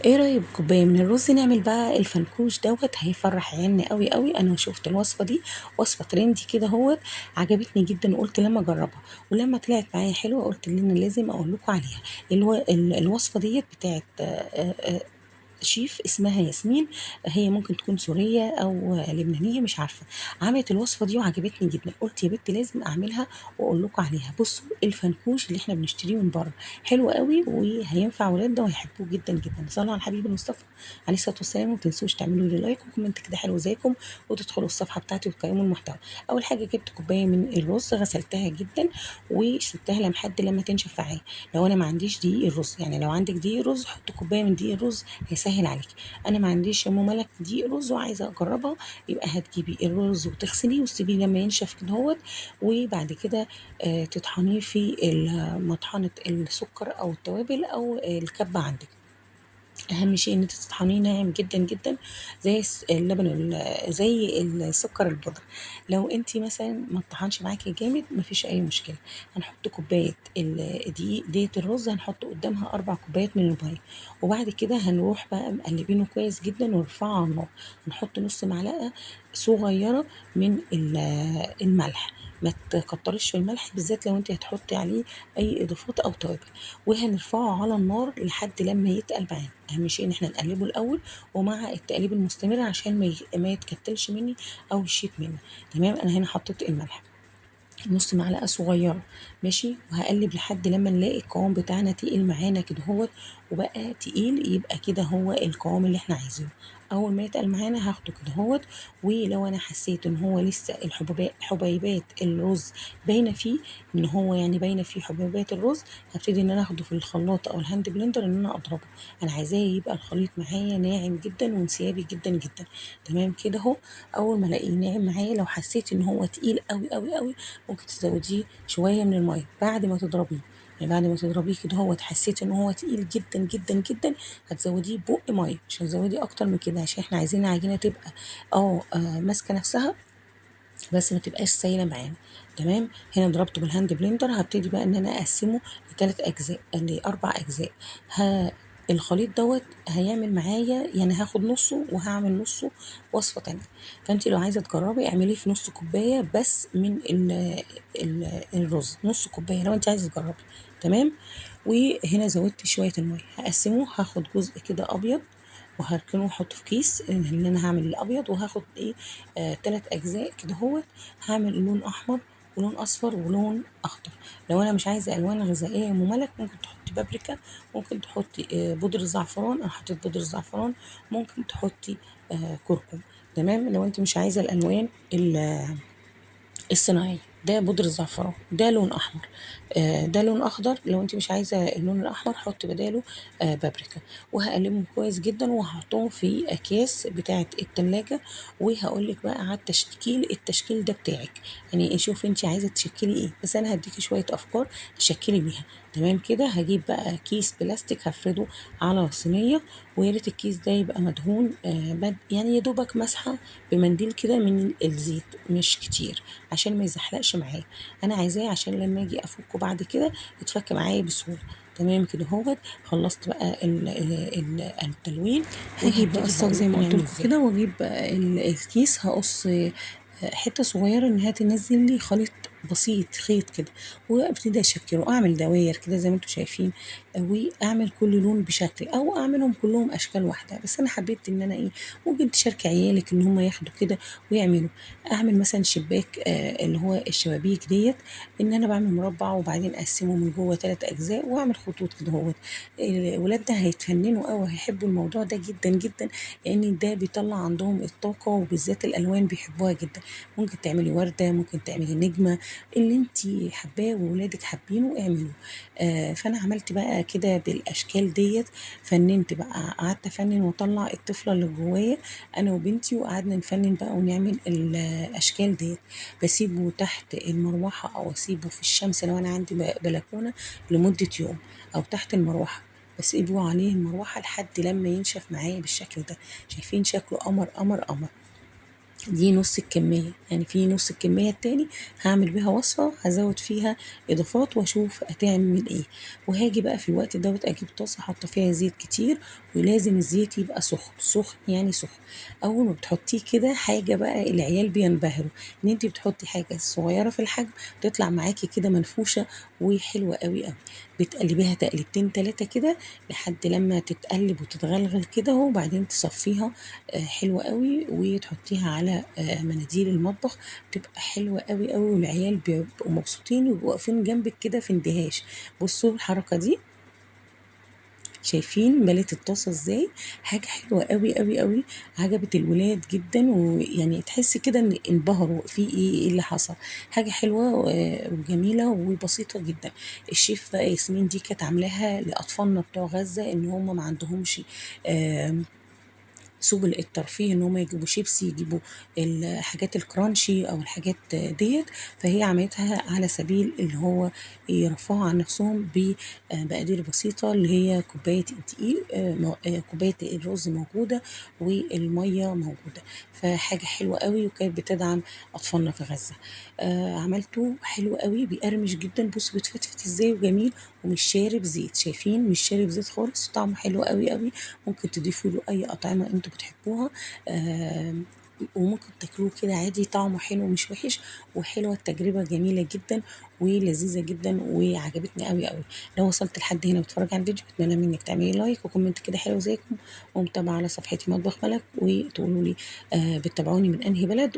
ايه رأيك بكوباية من الرز نعمل بقى الفنكوش هيفرح عيالنا قوي قوي. انا شفت الوصفة دي، وصفة ترندي كده عجبتني جدا وقلت لما اجربها. ولما طلعت معايا حلوة قلت ان انا لازم اقول لكم عليها. الوصفة ديت بتاعت شيف اسمها ياسمين. هي ممكن تكون سورية او لبنانية مش عارفة. عملت الوصفة دي وعجبتني جدا، قلت يا بنتي لازم اعملها واقول لكم عليها. بصوا الفنكوش اللي احنا بنشتريه من بره حلو قوي وهينفع ولادنا وهيحبوه جدا جدا. صلوا على الحبيب المصطفى عليه الصلاة والسلام. وما تنسوش تعملوا لي لايك وكومنت كده حلو زيكم، وتدخلوا الصفحة بتاعتي وتقيموا المحتوى. اول حاجة جبت كوباية من الرز، غسلتها جدا وسبتها لحد لما تنشف معايا. لو انا ما عنديش دقيق الرز، يعني لو عندك دقيق رز حط كوباية من دقيق الرز هيسهل عليكي. انا ما عنديش يا ام ملك دقيق رز وعايزه اجربها، يبقى هتجيبي الرز وتغسليه وتسيبيه لما ينشف كده وبعد كده تطحنيه في مطحنه السكر او التوابل او الكبه عندك. اهم شيء ان انت تطحنيه ناعم جدا جدا، زي اللبن زي السكر البودرة. لو انت مثلا ما تطحنش معاكي جامد مفيش اي مشكله. هنحط كوبايه الدقيق ديت الرز، هنحط قدامها 4 كوبايات من الميه. وبعد كده هنروح بقى مقلبينه كويس جدا ونرفعه على النار. هنحط نص معلقه صغيره من الملح. ما تكترش في الملح بالذات لو انت هتحطي عليه اي اضافات او توابل. وهنرفعه على النار لحد لما يتقل معانا. اهم شيء ان احنا نقلبه الاول ومع التقليب المستمر عشان ما يتكتلش مني او يشيط مني. تمام، انا هنا حطيت الملح نص معلقه صغيره، ماشي. وهقلب لحد لما نلاقي القوام بتاعنا تقيل معانا كده وبقى تقيل، يبقى كده هو القوام اللي احنا عايزينه. اول ما يتقل معانا هاخده كده ولو انا حسيت ان هو لسه حبيبات الرز باينه فيه، ان هو يعني باينه فيه حبيبات الرز، هبتدي ان انا اخده في الخلاط او الهاند بلندر ان انا اضربه. انا عايزاه يبقى الخليط معايا ناعم جدا وانسيابي جدا جدا. تمام كده اهو. اول ما الاقيه ناعم معايا، لو حسيت ان هو تقيل قوي قوي قوي ممكن تزوديه شويه من الميه بعد ما تضربيه. يعني بعد ما تضربيه كده حسيت ان هو تقيل جدا جدا جدا، هتزوديه بق ميه، مش هتزوديه اكتر من كده عشان احنا عايزين العجينه تبقى ماسكه نفسها بس ما تبقاش سايله معانا. تمام، هنا ضربته بالهاند بلندر. هبتدي بقى ان انا اقسمه ل3 اجزاء، ل4 اجزاء. ها، الخليط هيعمل معايا، يعني هاخد نصه وهعمل نصه وصفه تانية. فانت لو عايزه تجربي اعمليه في نص كوبايه بس من الرز، نص كوبايه لو انت عايزه تجربي. تمام. وهنا زودت شويه الميه، هقسمه. هاخد جزء كده ابيض وهركنه واحطه في كيس اللي انا هعمل الابيض، وهاخد 3 اجزاء كده هعمل لون احمر ولون اصفر ولون اخضر. لو انا مش عايزه الوان غذائيه مملك ممكن تحطي بابريكا، ممكن تحطي بودره الزعفران. انا حطيت بودره الزعفران. ممكن تحطي كركم. تمام، لو انت مش عايزه الالوان الصناعي. ده بودرة زعفران، ده لون احمر. ده لون اخضر. لو انت مش عايزه اللون الاحمر حطي بداله بابريكا. وهقلبهم كويس جدا وهحطهم في اكياس بتاعه التلاجة. وهقول لك بقى على التشكيل ده بتاعك، يعني شوفي انت عايزه تشكلي ايه، بس انا هديكي شويه افكار تشكلي بيها. تمام كده. هجيب بقى كيس بلاستيك هفرده على صينيه، ويا ريت الكيس ده يبقى مدهون يعني يا دوبك مسحه بمنديل كده من الزيت، مش كتير عشان ما يزحلقش معايا. انا عايزاه عشان لما اجي افكه بعد كده يتفك معايا بسهوله. تمام كده خلصت بقى التلوين. هجيب بقى الصاج زي ما قلت لكم كده، واجيب بقى الكيس، هقص حته صغيره انها تنزل لي خليط بسيط، خيط كده. وابتدي اشكله، اعمل دواير كده زي ما انتم شايفين، واعمل كل لون بشكل او اعملهم كلهم اشكال واحده. بس انا حبيت ان انا ممكن تشاركي عيالك ان هم ياخدوا كده ويعملوا. اعمل مثلا شباك اللي هو الشبابيك ديت، ان انا بعمل مربع وبعدين اقسمه من جوه 3 اجزاء واعمل خطوط كده ولادنا هيتفننوا قوي، هيحبوا الموضوع ده جدا جدا، لان ده بيطلع عندهم الطاقه، وبالذات الالوان بيحبوها جدا. ممكن تعملي ورده، ممكن تعملي نجمه، اللي انت حباه وولادك حابينه اعملوه. فانا عملت بقى كده بالاشكال ديت. فننت بقى، قعدت افنن واطلع الطفله اللي جوايا انا وبنتي، وقعدنا نفنن بقى ونعمل الاشكال ديت. بسيبه تحت المروحه او اسيبه في الشمس لو انا عندي بلكونه لمده يوم، او تحت المروحه. بسيبه عليه المروحه لحد لما ينشف معايا بالشكل ده. شايفين شكله قمر قمر قمر. دي نص الكمية، يعني في نص الكمية التاني هعمل بيها وصفة هزود فيها إضافات وأشوف هتعمل إيه. وهاجي بقى في الوقت دوت أجيب طاسة حاطة فيها زيت كتير، ولازم الزيت يبقى سخن سخن يعني سخن. أول ما بتحطيه كده حاجة بقى العيال بينبهروا إن أنت بتحطي حاجة صغيرة في الحجم تطلع معاكي كده منفوشة وحلوة قوي قوي. بتقلبيها تقلبتين تلاتة كده لحد لما تتقلب وتتغلغل كده، وبعدين تصفيها حلوة قوي وتحطيها على مناديل المطبخ. بتبقى حلوة قوي قوي، والعيال بيبقوا مبسوطين ويبقوا واقفين جنبك كده في اندهاش. بصوا الحركة دي، شايفين ملت الطاسة ازاي؟ حاجة حلوة قوي قوي قوي. عجبت الولاد جدا، ويعني تحسي كده ان انبهروا في ايه اللي حصل. حاجة حلوة وجميلة وبسيطة جدا. الشيف بقى ياسمين دي كانت عاملاها لأطفالنا بتوع غزة ان هم ما عندهمش آم، سبل الترفيه ان هم يجيبوا شيبسي، يجيبوا الحاجات الكرانشي او الحاجات ديت. فهي عملتها على سبيل اللي هو يرفعوا عن نفسهم بمقادير بسيطة، اللي هي كوباية الدقيق، كوباية الرز موجودة والمية موجودة. فحاجة حلوة قوي وكانت بتدعم أطفالنا في غزة. عملته حلو قوي بيقرمش جدا، بص بتفتفت ازاي وجميل، ومش شارب زيت. شايفين مش شارب زيت خالص، طعمه حلو قوي قوي. ممكن تضيفوا له اي اطعمه انتوا بتحبوها. وممكن تاكلوه كده عادي، طعمه حلو مش وحش. وحلوه التجربه جميله جدا ولذيذه جدا وعجبتني قوي قوي. لو وصلت لحد هنا بتفرج على الفيديو اتمنى منك تعملي لايك وكومنت كده حلو زيكم، ومتابعه على صفحتي مطبخ ملك، وتقولوا لي بتتابعوني من انهي بلد.